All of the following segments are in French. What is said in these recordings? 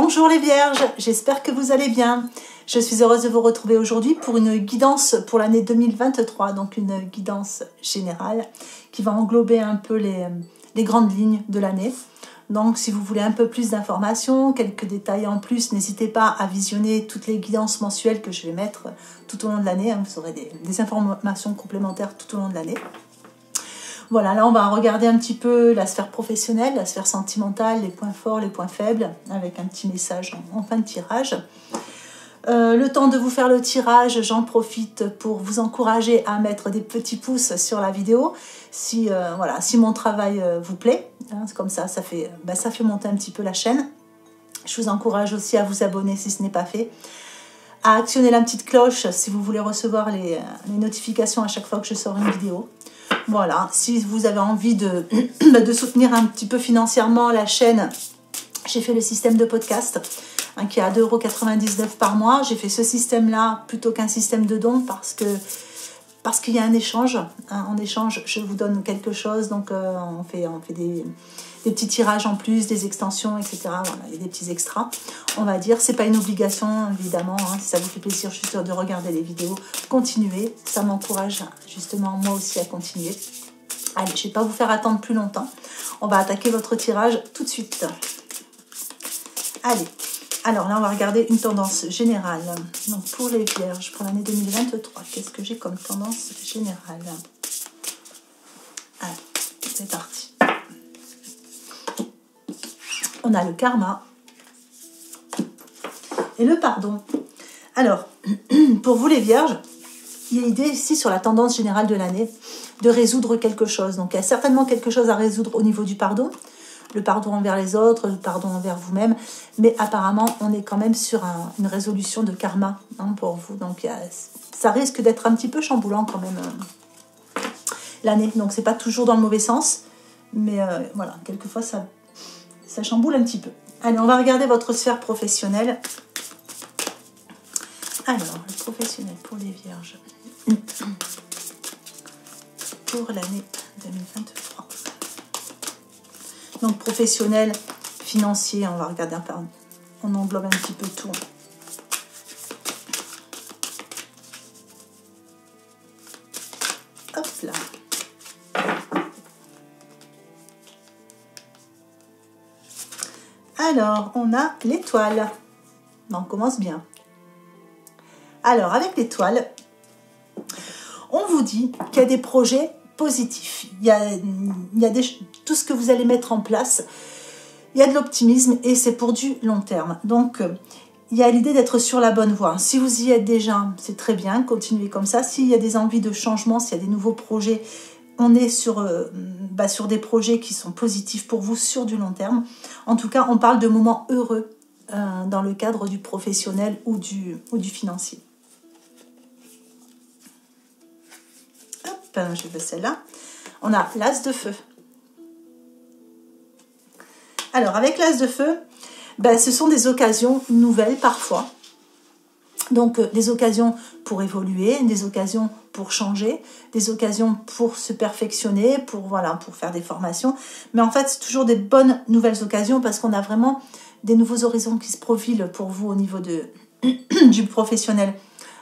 Bonjour les vierges, j'espère que vous allez bien. Je suis heureuse de vous retrouver aujourd'hui pour une guidance pour l'année 2023, donc une guidance générale qui va englober un peu les grandes lignes de l'année. Donc si vous voulez un peu plus d'informations, quelques détails en plus, n'hésitez pas à visionner toutes les guidances mensuelles que je vais mettre tout au long de l'année. Vous aurez des informations complémentaires tout au long de l'année. Voilà, là on va regarder un petit peu la sphère professionnelle, la sphère sentimentale, les points forts, les points faibles, avec un petit message en fin de tirage. Le temps de vous faire le tirage, j'en profite pour vous encourager à mettre des petits pouces sur la vidéo si mon travail vous plaît. Comme ça, ça fait monter un petit peu la chaîne. Je vous encourage aussi à vous abonner si ce n'est pas fait, à actionner la petite cloche si vous voulez recevoir les notifications à chaque fois que je sors une vidéo. Voilà, si vous avez envie de soutenir un petit peu financièrement la chaîne, j'ai fait le système de podcast qui est à 2,99 € par mois. J'ai fait ce système-là plutôt qu'un système de dons parce qu'il y a un échange. En échange, je vous donne quelque chose, donc on fait des petits tirages en plus, des extensions, etc. Voilà, il y a des petits extras, on va dire. C'est pas une obligation, évidemment. Si ça vous fait plaisir juste de regarder les vidéos, continuez. Ça m'encourage justement moi aussi à continuer. Allez, je ne vais pas vous faire attendre plus longtemps. On va attaquer votre tirage tout de suite. Allez, alors là, on va regarder une tendance générale. Donc pour les vierges, pour l'année 2023, qu'est-ce que j'ai comme tendance générale? Allez, c'est parti. On a le karma et le pardon. Alors, pour vous les vierges, il y a l'idée ici sur la tendance générale de l'année de résoudre quelque chose. Donc, il y a certainement quelque chose à résoudre au niveau du pardon. Le pardon envers les autres, le pardon envers vous-même. Mais apparemment, on est quand même sur une résolution de karma pour vous. Donc, ça risque d'être un petit peu chamboulant quand même l'année. Donc, c'est pas toujours dans le mauvais sens. Mais voilà, quelquefois, ça chamboule un petit peu. Allez, on va regarder votre sphère professionnelle. Alors, le professionnel pour les vierges pour l'année 2023. Donc, professionnel, financier, on va regarder un peu. On englobe un petit peu tout. Hop là. Alors, on a l'étoile. On commence bien. Alors, avec l'étoile, on vous dit qu'il y a des projets positifs. Il y a tout ce que vous allez mettre en place. Il y a de l'optimisme et c'est pour du long terme. Donc, il y a l'idée d'être sur la bonne voie. Si vous y êtes déjà, c'est très bien. Continuez comme ça. S'il y a des envies de changement, s'il y a des nouveaux projets, on est sur des projets qui sont positifs pour vous sur du long terme. En tout cas, on parle de moments heureux dans le cadre du professionnel ou du financier. Hop, je veux celle-là. On a l'as de feu. Alors, avec l'as de feu, ce sont des occasions nouvelles parfois. Donc, des occasions pour évoluer, des occasions pour changer, des occasions pour se perfectionner, pour faire des formations. Mais en fait, c'est toujours des bonnes nouvelles occasions parce qu'on a vraiment des nouveaux horizons qui se profilent pour vous au niveau du professionnel.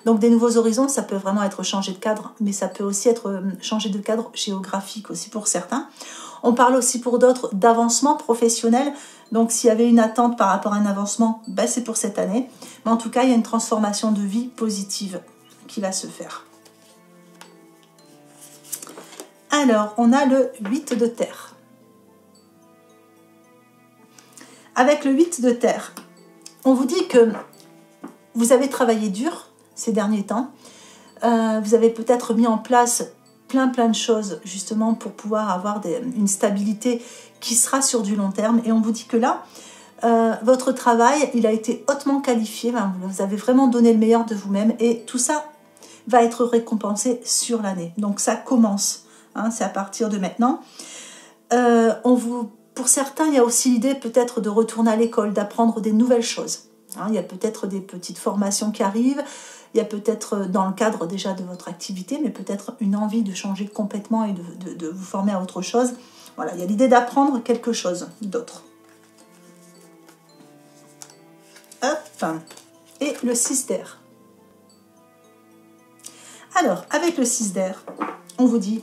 Donc, des nouveaux horizons, ça peut vraiment être changer de cadre, mais ça peut aussi être changer de cadre géographique aussi pour certains. On parle aussi pour d'autres d'avancement professionnel. Donc, s'il y avait une attente par rapport à un avancement, c'est pour cette année. Mais en tout cas, il y a une transformation de vie positive qui va se faire. Alors, on a le 8 de terre. Avec le 8 de terre, on vous dit que vous avez travaillé dur ces derniers temps. Vous avez peut-être mis en place plein de choses justement pour pouvoir avoir une stabilité qui sera sur du long terme. Et on vous dit que là, votre travail, il a été hautement qualifié. Vous avez vraiment donné le meilleur de vous-même et tout ça va être récompensé sur l'année. Donc ça commence, c'est à partir de maintenant. Pour certains, il y a aussi l'idée peut-être de retourner à l'école, d'apprendre des nouvelles choses. Il y a peut-être des petites formations qui arrivent. Il y a peut-être dans le cadre déjà de votre activité, mais peut-être une envie de changer complètement et de vous former à autre chose. Voilà, il y a l'idée d'apprendre quelque chose d'autre. Enfin, et le 6 d'air. Alors, avec le 6 d'air, on vous dit,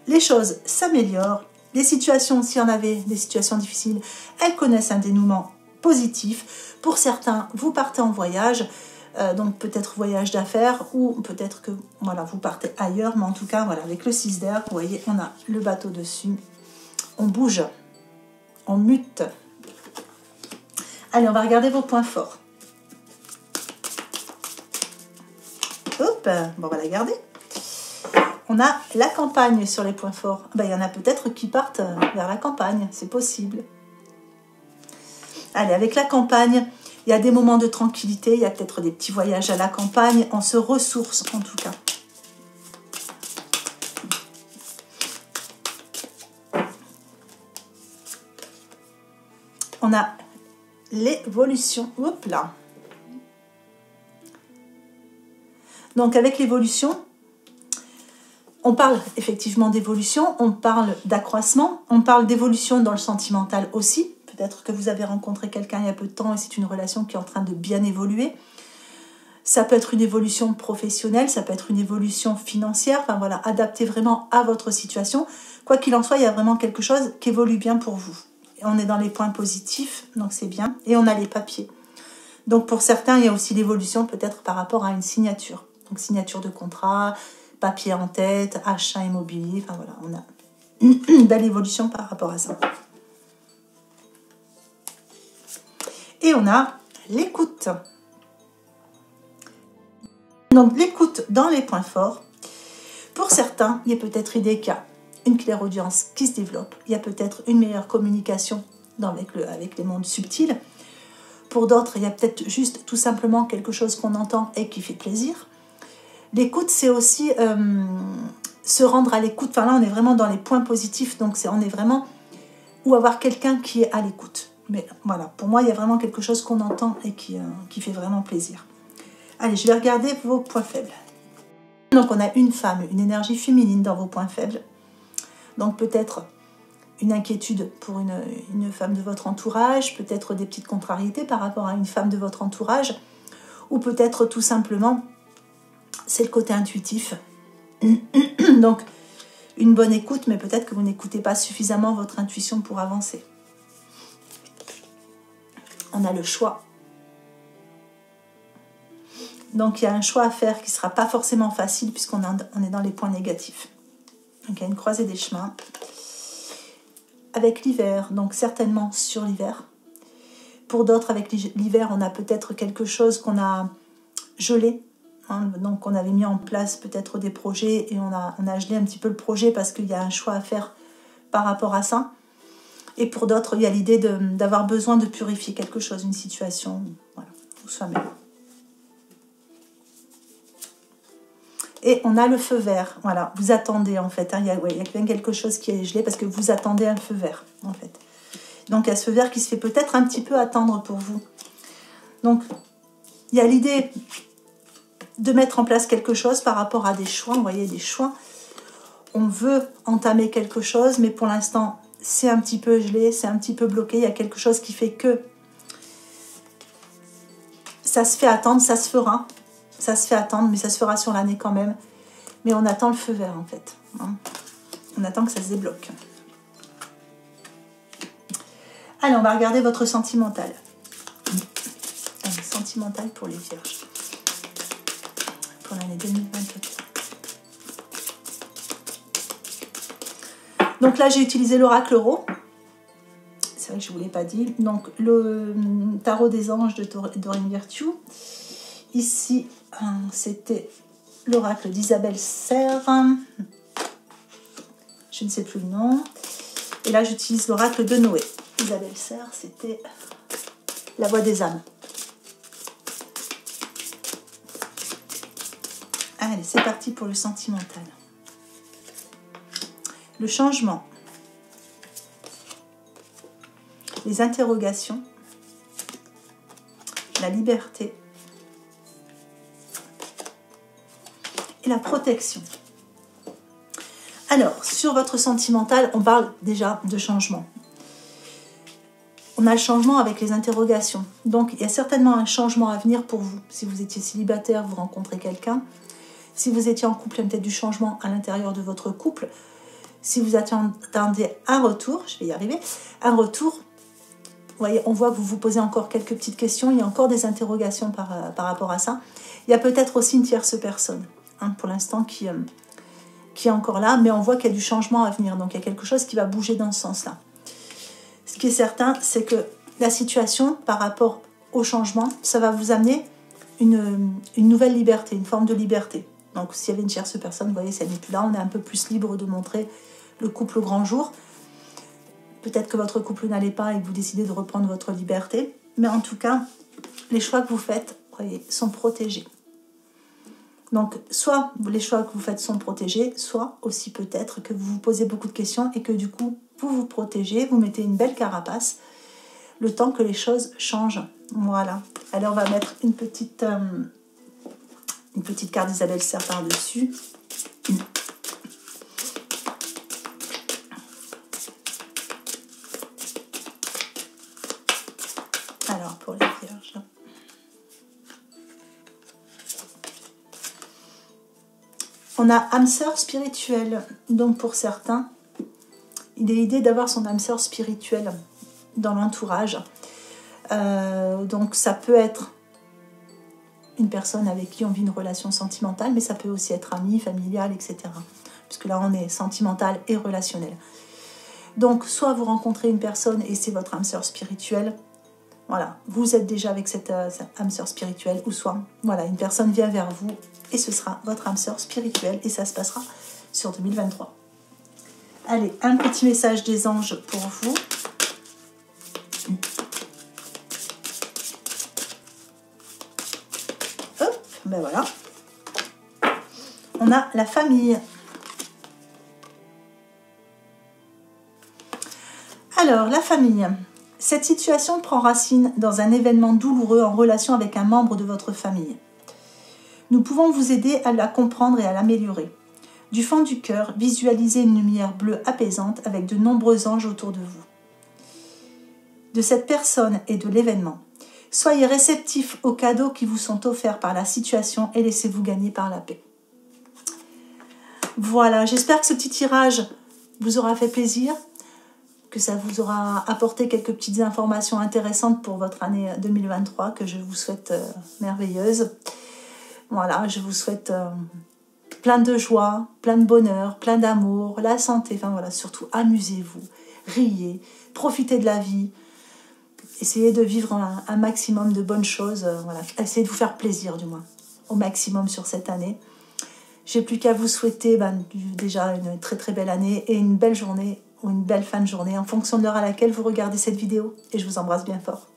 les choses s'améliorent, les situations, s'il y en avait des situations difficiles, elles connaissent un dénouement positif. Pour certains, vous partez en voyage, donc peut-être voyage d'affaires, ou peut-être que voilà, vous partez ailleurs, mais en tout cas, voilà, avec le 6 d'air, vous voyez, on a le bateau dessus, on bouge, on mute. Allez, on va regarder vos points forts. Hop, bon, on va la garder. On a la campagne sur les points forts. Ben, il y en a peut-être qui partent vers la campagne, c'est possible. Allez, avec la campagne, il y a des moments de tranquillité, il y a peut-être des petits voyages à la campagne, on se ressource en tout cas. On a l'évolution, hop là. Donc avec l'évolution, on parle effectivement d'évolution, on parle d'accroissement, on parle d'évolution dans le sentimental aussi. Peut-être que vous avez rencontré quelqu'un il y a peu de temps et c'est une relation qui est en train de bien évoluer. Ça peut être une évolution professionnelle, ça peut être une évolution financière, enfin voilà, adaptée vraiment à votre situation. Quoi qu'il en soit, il y a vraiment quelque chose qui évolue bien pour vous. Et on est dans les points positifs, donc c'est bien. Et on a les papiers. Donc pour certains, il y a aussi l'évolution peut-être par rapport à une signature. Donc signature de contrat, papier en tête, achat immobilier, enfin voilà, on a une belle évolution par rapport à ça. Et on a l'écoute. Donc l'écoute dans les points forts. Pour certains, il y a peut-être idée qu'il y a une clairaudience qui se développe. Il y a peut-être une meilleure communication avec les mondes subtils. Pour d'autres, il y a peut-être juste tout simplement quelque chose qu'on entend et qui fait plaisir. L'écoute, c'est aussi se rendre à l'écoute. Enfin là, on est vraiment dans les points positifs. Donc on est vraiment... Ou avoir quelqu'un qui est à l'écoute. Mais voilà, pour moi, il y a vraiment quelque chose qu'on entend et qui fait vraiment plaisir. Allez, je vais regarder vos points faibles. Donc, on a une femme, une énergie féminine dans vos points faibles. Donc, peut-être une inquiétude pour une femme de votre entourage, peut-être des petites contrariétés par rapport à une femme de votre entourage, ou peut-être tout simplement, c'est le côté intuitif. Donc, une bonne écoute, mais peut-être que vous n'écoutez pas suffisamment votre intuition pour avancer. On a le choix. Donc, il y a un choix à faire qui ne sera pas forcément facile puisqu'on est dans les points négatifs. Donc, il y a une croisée des chemins. Avec l'hiver, donc certainement sur l'hiver. Pour d'autres, avec l'hiver, on a peut-être quelque chose qu'on a gelé. Hein, donc, on avait mis en place peut-être des projets et on a gelé un petit peu le projet parce qu'il y a un choix à faire par rapport à ça. Et pour d'autres, il y a l'idée d'avoir besoin de purifier quelque chose, une situation, voilà, ou soi-même. Et on a le feu vert, voilà, vous attendez en fait, hein, il y a bien quelque chose qui est gelé parce que vous attendez un feu vert en fait. Donc il y a ce feu vert qui se fait peut-être un petit peu attendre pour vous. Donc il y a l'idée de mettre en place quelque chose par rapport à des choix, vous voyez des choix. On veut entamer quelque chose, mais pour l'instant c'est un petit peu gelé, c'est un petit peu bloqué, il y a quelque chose qui fait que ça se fait attendre, ça se fera. Ça se fait attendre, mais ça se fera sur l'année quand même. Mais on attend le feu vert, en fait. Hein. On attend que ça se débloque. Allez, on va regarder votre sentimental. Allez, sentimental pour les vierges. Pour l'année 2024. Donc là, j'ai utilisé l'oracle Euro. C'est vrai que je ne vous l'ai pas dit. Donc, le tarot des anges de Doreen Virtue. Ici, c'était l'oracle d'Isabelle Serre. Je ne sais plus le nom. Et là, j'utilise l'oracle de Noé. Isabelle Serre, c'était la voix des âmes. Allez, c'est parti pour le sentimental. Le changement. Les interrogations. La liberté. La protection. Alors, sur votre sentimental, on parle déjà de changement. on a le changement avec les interrogations. Donc, il y a certainement un changement à venir pour vous. Si vous étiez célibataire, vous rencontrez quelqu'un. Si vous étiez en couple, il y a peut-être du changement à l'intérieur de votre couple. Si vous attendez un retour, je vais y arriver, un retour, vous voyez, on voit que vous vous posez encore quelques petites questions. Il y a encore des interrogations par rapport à ça. Il y a peut-être aussi une tierce personne, hein, pour l'instant, qui est encore là, mais on voit qu'il y a du changement à venir. Donc, il y a quelque chose qui va bouger dans ce sens-là. Ce qui est certain, c'est que la situation, par rapport au changement, ça va vous amener une nouvelle liberté, une forme de liberté. Donc, s'il y avait une tierce personne, vous voyez, ça n'est plus là. On est un peu plus libre de montrer le couple au grand jour. Peut-être que votre couple n'allait pas et que vous décidez de reprendre votre liberté. Mais en tout cas, les choix que vous faites, vous voyez, sont protégés. Donc, soit les choix que vous faites sont protégés, soit aussi peut-être que vous vous posez beaucoup de questions et que du coup, vous vous protégez, vous mettez une belle carapace, le temps que les choses changent. Voilà. Alors, on va mettre une petite carte d'Isabelle Serre par-dessus. Alors, pour les vierges... On a âme sœur spirituelle. Donc pour certains, il est l'idée d'avoir son âme sœur spirituelle dans l'entourage. Donc ça peut être une personne avec qui on vit une relation sentimentale, mais ça peut aussi être amie, familiale, etc. Puisque là on est sentimental et relationnel. Donc soit vous rencontrez une personne et c'est votre âme sœur spirituelle. Voilà, vous êtes déjà avec cette âme sœur spirituelle, ou soit, voilà, une personne vient vers vous et ce sera votre âme sœur spirituelle et ça se passera sur 2023. Allez, un petit message des anges pour vous. Hop, ben voilà. On a la famille. Alors, la famille. Cette situation prend racine dans un événement douloureux en relation avec un membre de votre famille. Nous pouvons vous aider à la comprendre et à l'améliorer. Du fond du cœur, visualisez une lumière bleue apaisante avec de nombreux anges autour de vous. De cette personne et de l'événement. Soyez réceptifs aux cadeaux qui vous sont offerts par la situation et laissez-vous gagner par la paix. Voilà, j'espère que ce petit tirage vous aura fait plaisir, que ça vous aura apporté quelques petites informations intéressantes pour votre année 2023, que je vous souhaite merveilleuse. Voilà, je vous souhaite plein de joie, plein de bonheur, plein d'amour, la santé, enfin voilà, surtout amusez-vous, riez, profitez de la vie, essayez de vivre un maximum de bonnes choses, voilà, essayez de vous faire plaisir du moins, au maximum sur cette année. J'ai plus qu'à vous souhaiter déjà une très très belle année et une belle journée ou une belle fin de journée en fonction de l'heure à laquelle vous regardez cette vidéo et je vous embrasse bien fort.